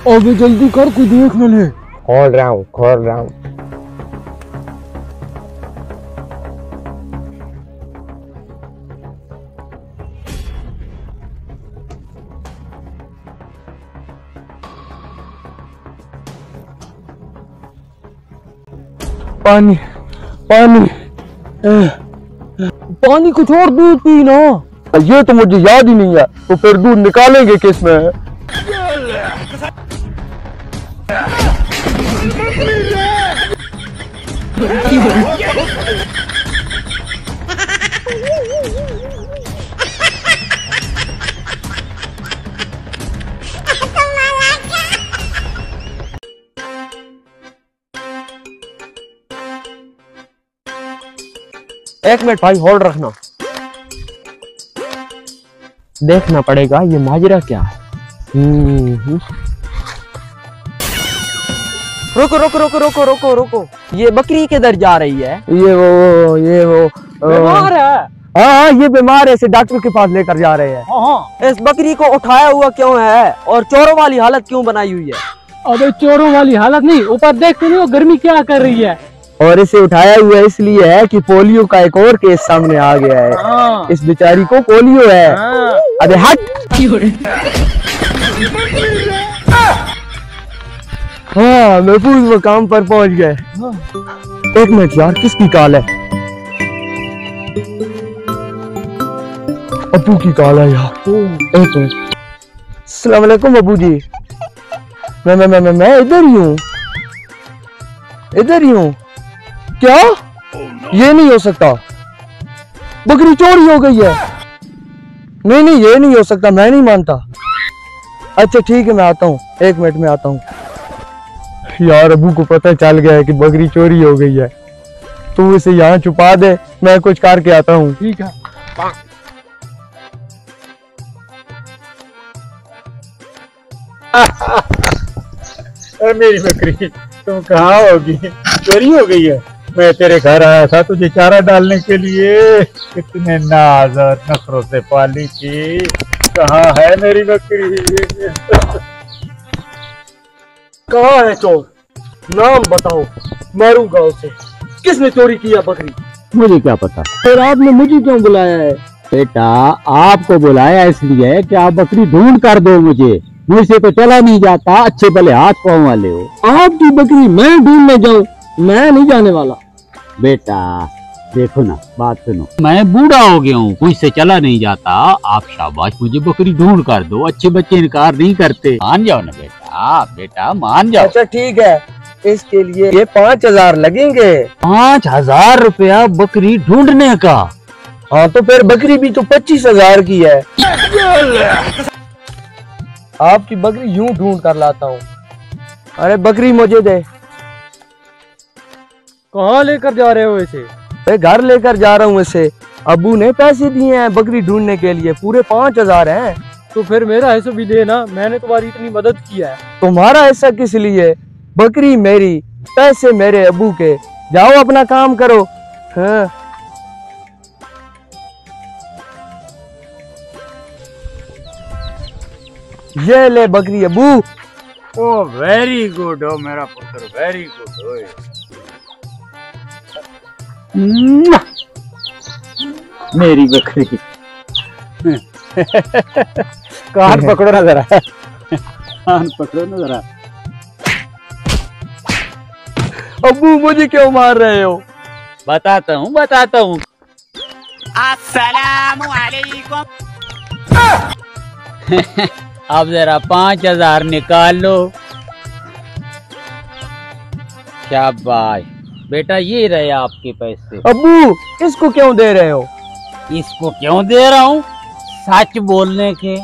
अबे जल्दी कर, कोई देख न ले। खोल रहा हूँ। पानी कुछ और दूध पी ना। ये तो मुझे याद ही नहीं है, तो फिर दूध निकालेंगे किस में? एक मिनट भाई, होल्ड रखना, देखना पड़ेगा ये माजरा क्या है। रुको रुको रुको रुको रुको रुको, ये बकरी किधर जा रही है? ये वो बीमार है। हाँ, ये बीमार है, इसे डॉक्टर के पास लेकर जा रहे हैं। हाँ। इस बकरी को उठाया हुआ क्यों है और चोरों वाली हालत क्यों बनाई हुई है? अबे चोरों वाली हालत नहीं, ऊपर देखते नहीं हो गर्मी क्या कर रही है। और इसे उठाया हुआ इसलिए है कि पोलियो का एक और केस सामने आ गया है। हाँ। इस बेचारी को पोलियो है। हाँ। अबे हट। हाँ, महफूज वो काम पर पहुंच गए। एक मिनट यार, किसकी कॉल है? अबू की कॉल है यार। एक मिनट। अस्सलाम वालेकुम अबू जी। मैं इधर ही हूँ, क्या? ये नहीं हो सकता, बकरी चोरी हो गई है। नहीं, ये नहीं हो सकता, मैं नहीं मानता। अच्छा ठीक है, मैं आता हूँ, 1 मिनट में आता हूँ। यार अबू को पता चल गया है कि बकरी चोरी हो गई है, तू इसे यहाँ छुपा दे, मैं कुछ करके आता हूँ। ठीक है। मेरी बकरी, तुम कहाँ होगी? चोरी हो गई है। मैं तेरे घर आया था तुझे चारा डालने के लिए, कितने नाज और नखरों से पाली थी। कहाँ है मेरी बकरी? कहाँ है चोर? नाम बताओ, मारूंगा उसे। किसने चोरी किया बकरी? मुझे क्या पता। फिर आपने मुझे क्यों बुलाया है? बेटा, आपको बुलाया इसलिए कि आप बकरी ढूंढ कर दो मुझसे तो चला नहीं जाता, अच्छे भले हाथ पाँव वाले हो। आपकी बकरी मैं ढूंढने जाऊं? मैं नहीं जाने वाला। बेटा देखो ना, बात सुनो, मैं बूढ़ा हो गया हूँ, मुझसे चला नहीं जाता, आप शाबाश मुझे बकरी ढूंढ कर दो, अच्छे बच्चे इनकार नहीं करते, मान जाओ ना बेटा मान जाओ। अच्छा ठीक है, इसके लिए ये 5000 लगेंगे। 5000 रुपया बकरी ढूंढने का? हाँ तो फिर बकरी भी तो 25,000 की है। आपकी बकरी यूं ढूंढ कर लाता हूँ। अरे बकरी मुझे दे। कहाँ लेकर जा रहे हो इसे? मैं घर लेकर जा रहा हूँ इसे। अबू ने पैसे दिए हैं बकरी ढूंढने के लिए, पूरे 5000 हैं। तो फिर मेरा हिस्सा भी देना, मैंने तुम्हारी इतनी मदद किया है। तुम्हारा हिस्सा किस लिए? बकरी मेरी, पैसे मेरे अबू के। जाओ अपना काम करो। हाँ। ये ले बकरी अबू। ओ वेरी गुड हो मेरा पुत्र, वेरी गुड हो। मेरी बकरी। कान पकड़ो ना जरा, कान पकड़ो ना जरा। अबू मुझे क्यों मार रहे हो? बताता हूँ। अस्सलामु अलैकुम। अब जरा 5000 निकाल लो। शाबाश बेटा, ये रहे आपके पैसे। अबू इसको क्यों दे रहे हो? इसको क्यों दे रहा हूँ? सच बोलने के।